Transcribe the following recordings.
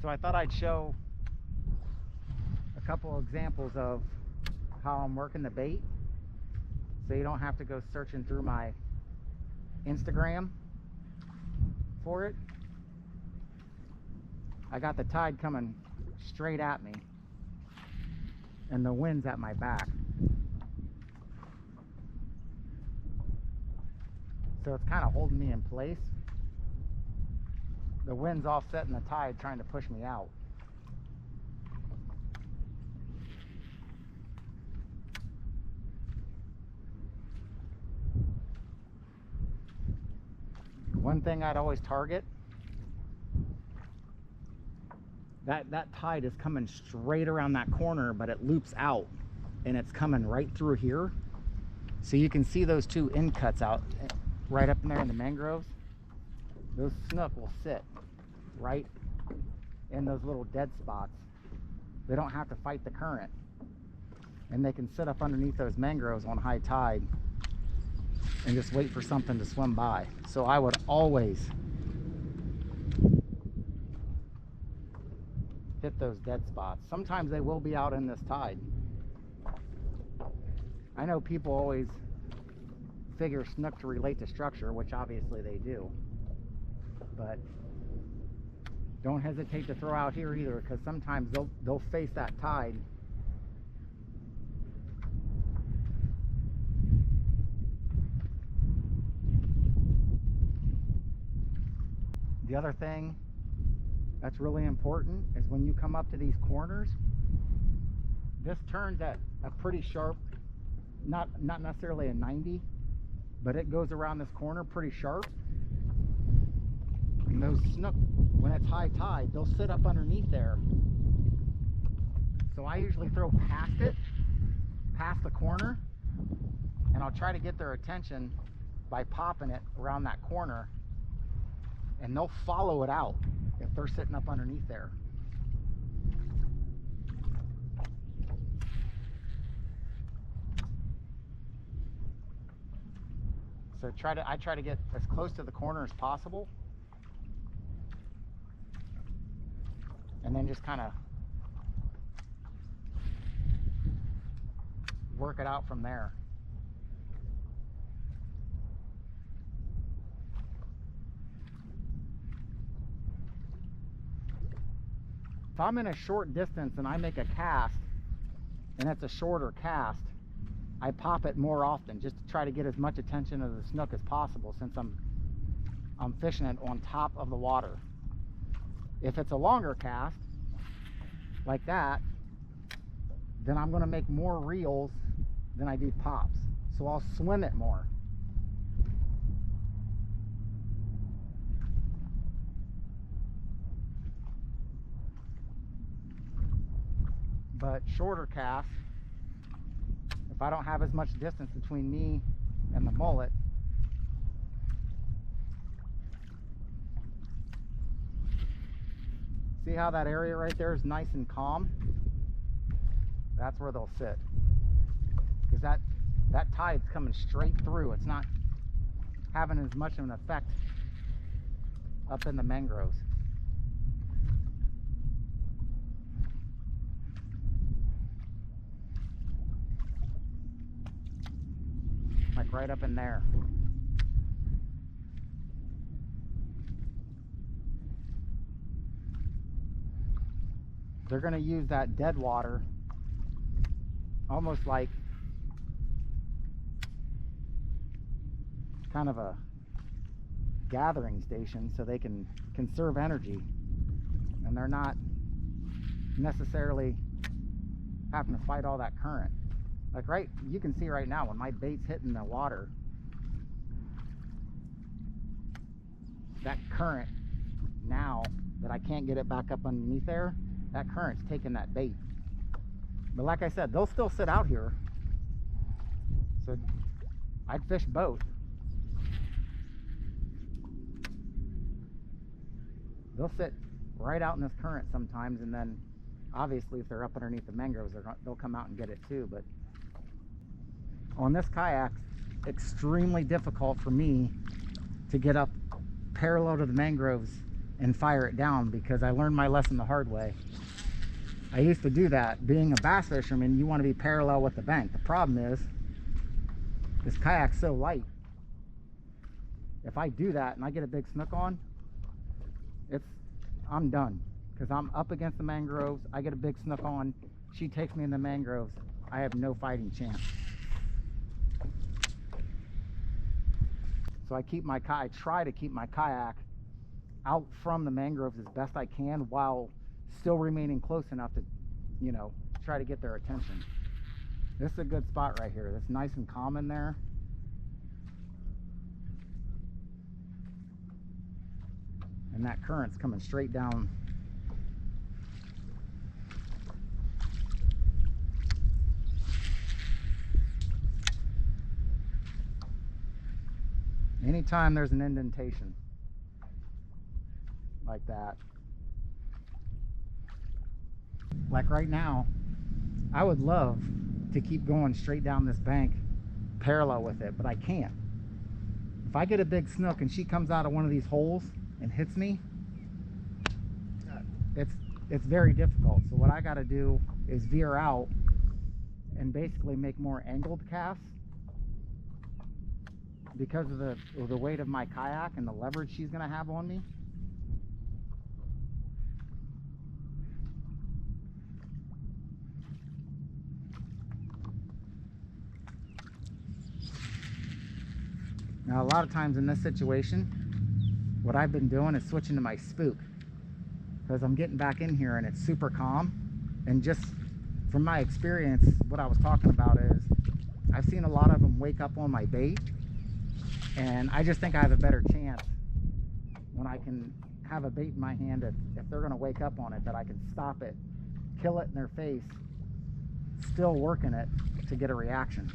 So I thought I'd show a couple examples of how I'm working the bait, so you don't have to go searching through my Instagram for it. I got the tide coming straight at me and the wind's at my back, so it's kind of holding me in place. The wind's offsetting the tide, trying to push me out. One thing I'd always target, that tide is coming straight around that corner, but it loops out and it's coming right through here. So you can see those two end cuts out right up in there in the mangroves. Those snook will sit right in those little dead spots. They don't have to fight the current, and they can sit up underneath those mangroves on high tide and just wait for something to swim by. So I would always hit those dead spots. Sometimes they will be out in this tide. I know people always figure snook to relate to structure, which obviously they do, but don't hesitate to throw out here either, because sometimes they'll face that tide The other thing that's really important is when you come up to these corners, this turns at a pretty sharp, not necessarily a 90, but it goes around this corner pretty sharp. And those snook, when it's high tide, they'll sit up underneath there. So I usually throw past it, past the corner, and I'll try to get their attention by popping it around that corner, and they'll follow it out if they're sitting up underneath there. So I try to get as close to the corner as possible, and then just kind of work it out from there. If I'm in a short distance and I make a cast and it's a shorter cast, I pop it more often just to try to get as much attention of the snook as possible, since I'm fishing it on top of the water. If it's a longer cast like that, then I'm going to make more reels than I do pops, so I'll swim it more. But shorter casts, if I don't have as much distance between me and the mullet, see how that area right there is nice and calm? That's where they'll sit, because that tide's coming straight through. It's not having as much of an effect up in the mangroves. Like right up in there. They're going to use that dead water almost like kind of a gathering station, so they can conserve energy, and they're not necessarily having to fight all that current. Like right, you can see right now when my bait's hitting the water, that current, now that I can't get it back up underneath there, that current's taking that bait. But like I said, they'll still sit out here, so I'd fish both. They'll sit right out in this current sometimes, and then obviously if they're up underneath the mangroves, they'll come out and get it too. But on this kayak, extremely difficult for me to get up parallel to the mangroves and fire it down, because I learned my lesson the hard way. I used to do that. Being a bass fisherman, you want to be parallel with the bank. The problem is this kayak's so light. If I do that and I get a big snook on, I'm done, because I'm up against the mangroves. I get a big snook on, she takes me in the mangroves. I have no fighting chance. So I try to keep my kayak out from the mangroves as best I can, while still remaining close enough to, you know, try to get their attention. This is a good spot right here. It's nice and calm in there. And that current's coming straight down. Anytime there's an indentation like that, like right now, I would love to keep going straight down this bank parallel with it, but I can't. If I get a big snook and she comes out of one of these holes and hits me, it's very difficult. So what I got to do is veer out and basically make more angled casts, because of the weight of my kayak and the leverage she's going to have on me. Now, a lot of times in this situation, what I've been doing is switching to my spook, because I'm getting back in here and it's super calm. And just from my experience, what I was talking about is I've seen a lot of them wake up on my bait, and I just think I have a better chance when I can have a bait in my hand, if they're going to wake up on it, that I can stop it, kill it in their face, still working it to get a reaction.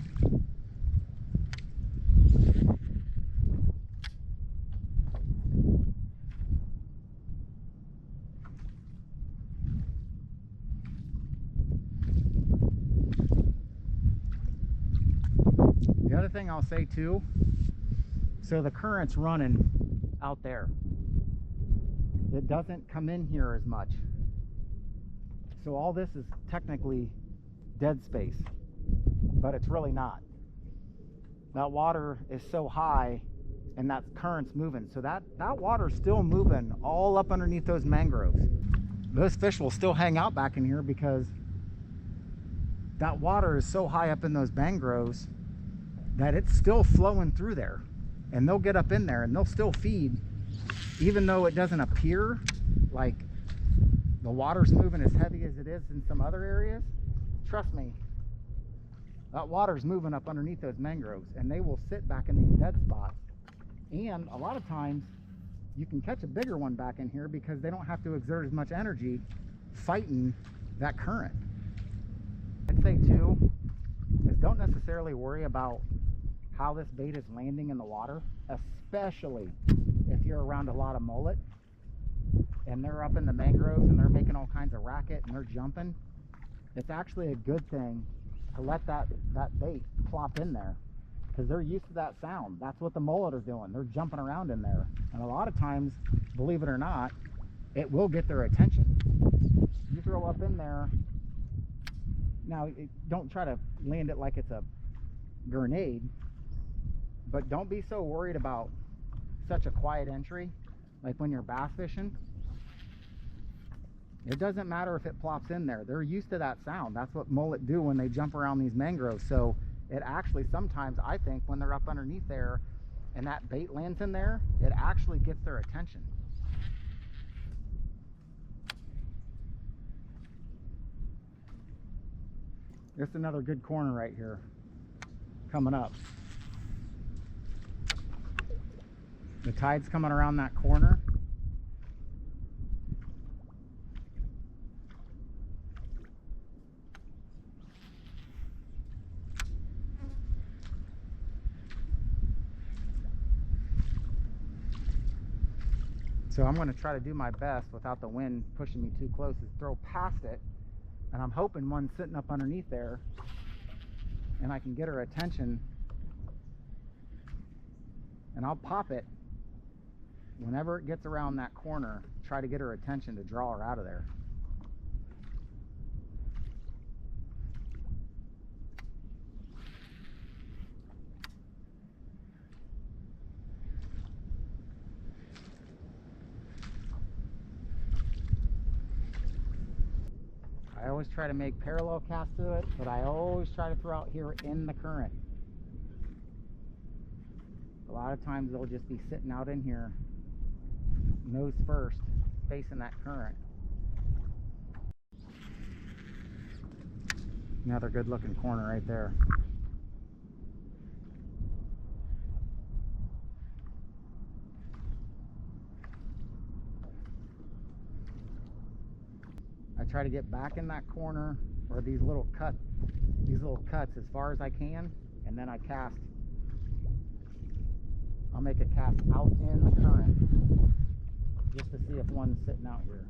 The other thing I'll say too, so the current's running out there. It doesn't come in here as much. So all this is technically dead space, but it's really not. That water is so high and that current's moving. So that water's still moving all up underneath those mangroves. Those fish will still hang out back in here because that water is so high up in those mangroves that it's still flowing through there. And they'll get up in there and they'll still feed, even though it doesn't appear like the water's moving as heavy as it is in some other areas. Trust me, that water's moving up underneath those mangroves, and they will sit back in these dead spots. And a lot of times you can catch a bigger one back in here because they don't have to exert as much energy fighting that current. I'd say too, is don't necessarily worry about how this bait is landing in the water, especially if you're around a lot of mullet and they're up in the mangroves and they're making all kinds of racket and they're jumping. It's actually a good thing to let that bait plop in there, because they're used to that sound. That's what the mullet are doing. They're jumping around in there. And a lot of times, believe it or not, it will get their attention. You throw up in there. Now, don't try to land it like it's a grenade, but don't be so worried about such a quiet entry. Like when you're bass fishing, it doesn't matter if it plops in there. They're used to that sound. That's what mullet do when they jump around these mangroves. So it actually, sometimes I think when they're up underneath there and that bait lands in there, it actually gets their attention. This is another good corner right here coming up. The tide's coming around that corner. So I'm going to try to do my best without the wind pushing me too close, is throw past it, and I'm hoping one's sitting up underneath there and I can get her attention, and I'll pop it whenever it gets around that corner, try to get her attention to draw her out of there. I always try to make parallel casts to it, but I always try to throw out here in the current. A lot of times they'll just be sitting out in here, nose first, facing that current. Another good looking corner right there. I try to get back in that corner or these little cuts as far as I can, and then I cast. I'll make a cast out in the current just to see if one's sitting out here.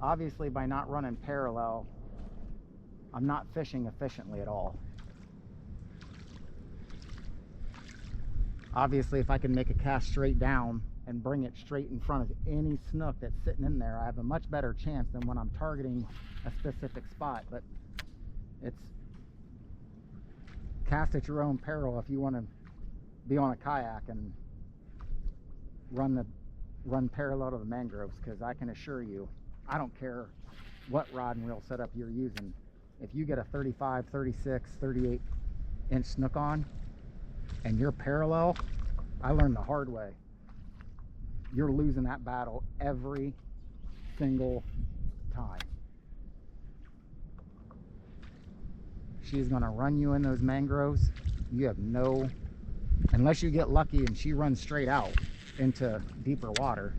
Obviously, by not running parallel, I'm not fishing efficiently at all. Obviously, if I can make a cast straight down and bring it straight in front of any snook that's sitting in there, I have a much better chance than when I'm targeting a specific spot. But it's cast at your own peril if you want to be on a kayak and run parallel to the mangroves, because I can assure you, I don't care what rod and reel setup you're using. If you get a 35, 36, 38 inch snook on and you're parallel, I learned the hard way. You're losing that battle every single time. She's gonna run you in those mangroves. You have no, unless you get lucky and she runs straight out into deeper water.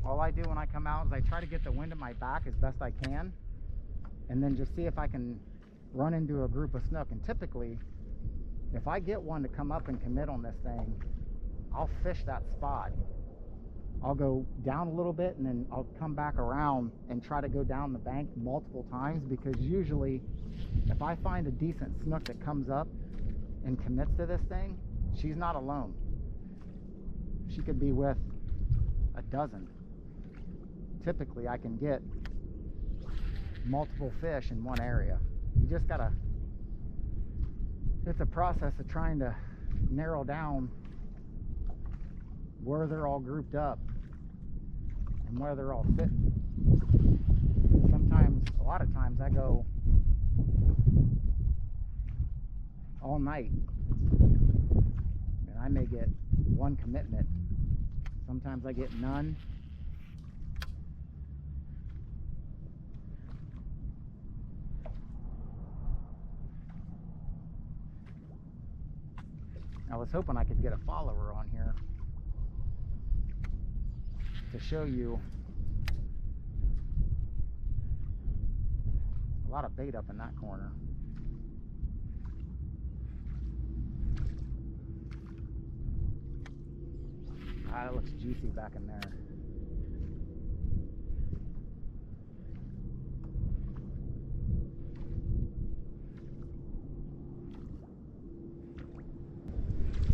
All I do when I come out is I try to get the wind at my back as best I can, and then just see if I can run into a group of snook. And typically, if I get one to come up and commit on this thing, I'll fish that spot. I'll go down a little bit and then I'll come back around and try to go down the bank multiple times, because usually if I find a decent snook that comes up and commits to this thing, she's not alone. She could be with a dozen. Typically I can get multiple fish in one area. You just gotta, it's a process of trying to narrow down where they're all grouped up and where they're all sitting. Sometimes, a lot of times I go all night and I may get one commitment. Sometimes I get none. I was hoping I could get a follower on here to show you a lot of bait up in that corner. Ah, that looks juicy back in there.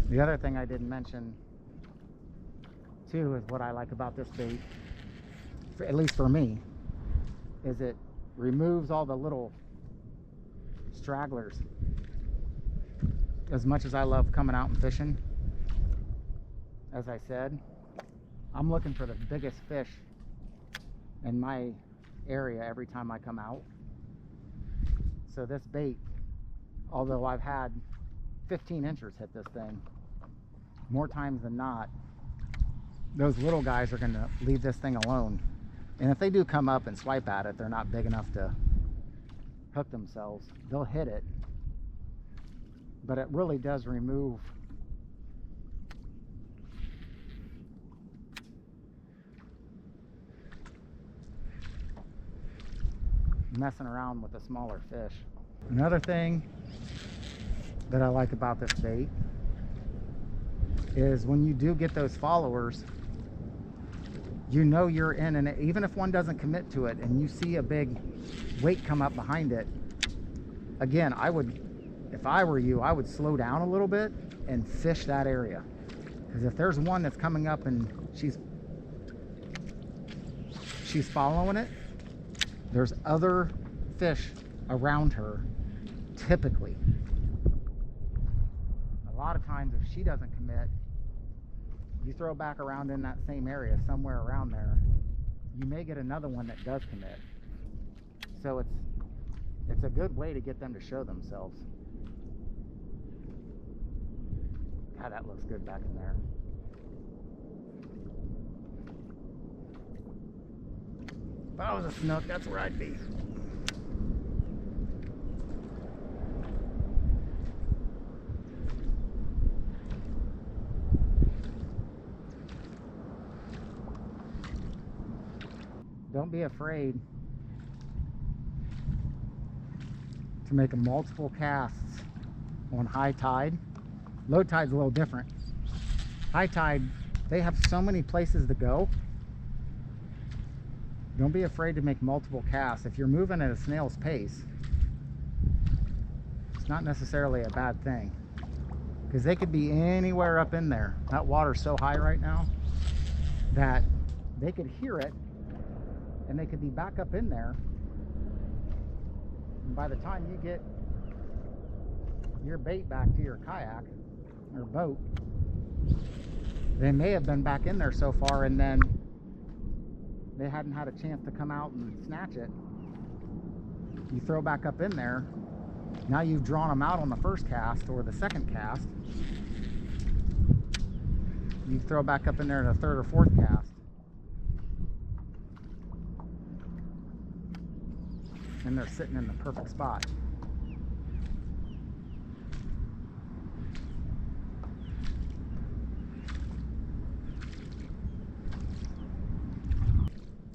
The other thing I didn't mention too is what I like about this bait, at least for me, is it removes all the little stragglers. As much as I love coming out and fishing, as I said, I'm looking for the biggest fish in my area every time I come out. So this bait, although I've had 15 inchers hit this thing more times than not, those little guys are going to leave this thing alone. And if they do come up and swipe at it, they're not big enough to hook themselves. They'll hit it, but it really does remove messing around with the smaller fish. Another thing that I like about this bait is when you do get those followers, you know you're in, and even if one doesn't commit to it and you see a big weight come up behind it, again, if I were you, I would slow down a little bit and fish that area. Because if there's one that's coming up and she's following it, there's other fish around her typically. A lot of times if she doesn't commit, you throw back around in that same area, somewhere around there, you may get another one that does commit. So it's a good way to get them to show themselves. God, that looks good back in there. If I was a snook, that's where I'd be. Don't be afraid to make multiple casts on high tide. Low tide's a little different. High tide, they have so many places to go. Don't be afraid to make multiple casts. If you're moving at a snail's pace, it's not necessarily a bad thing, because they could be anywhere up in there. That water's so high right now that they could hear it, and they could be back up in there, and by the time you get your bait back to your kayak or boat, they may have been back in there so far, and then they hadn't had a chance to come out and snatch it. You throw back up in there, now you've drawn them out on the first cast or the second cast. You throw back up in there in the third or fourth cast, and they're sitting in the perfect spot.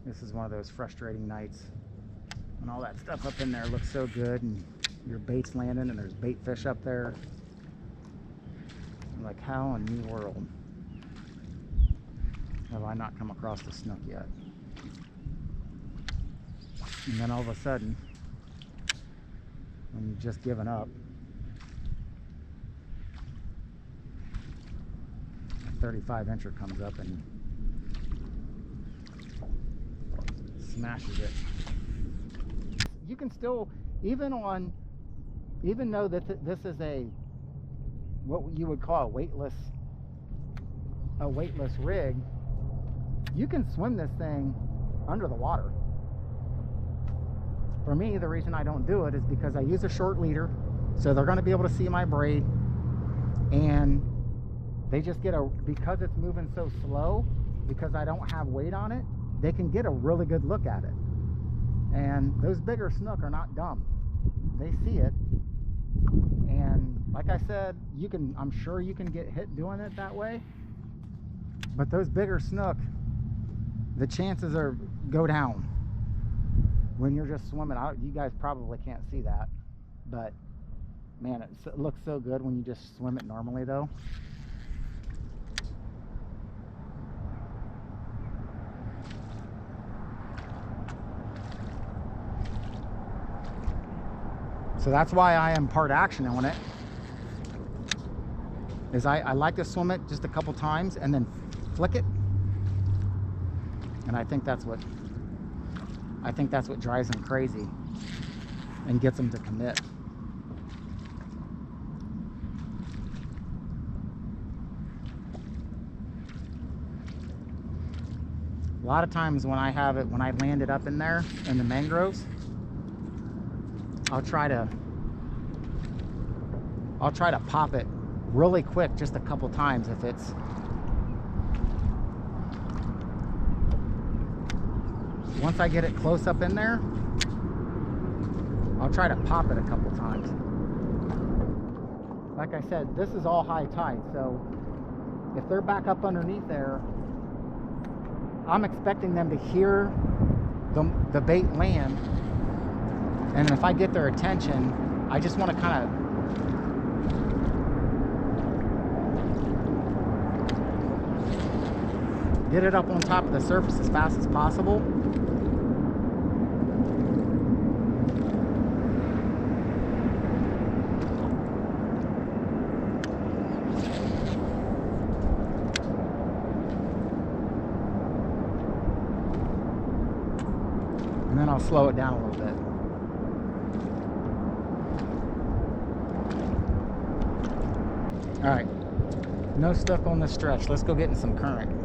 This is one of those frustrating nights when all that stuff up in there looks so good and your bait's landing and there's bait fish up there. I'm like, how in the world have I not come across the snook yet? And then all of a sudden, when you've just given up, a 35-incher comes up and smashes it. You can still, even though that this is what you would call a weightless rig, you can swim this thing under the water. For me, the reason I don't do it is because I use a short leader, so they're going to be able to see my braid, and they just get because it's moving so slow, because I don't have weight on it, they can get a really good look at it. And those bigger snook are not dumb. They see it, and like I said, I'm sure you can get hit doing it that way, but those bigger snook, the chances go down when you're just swimming out. You guys probably can't see that, but man, it looks so good when you just swim it normally though. So that's why I am part action on it, is I like to swim it just a couple times and then flick it, and I think that's what drives them crazy and gets them to commit. A lot of times when I land it up in there in the mangroves, I'll try to pop it really quick just a couple times. If it's once I get it close up in there, I'll try to pop it a couple times. Like I said, this is all high tide, so if they're back up underneath there, I'm expecting them to hear the bait land. And if I get their attention, I just want to kind of Get it up on top of the surface as fast as possible. And then I'll slow it down a little bit. All right, no stuck on the stretch. Let's go get in some current.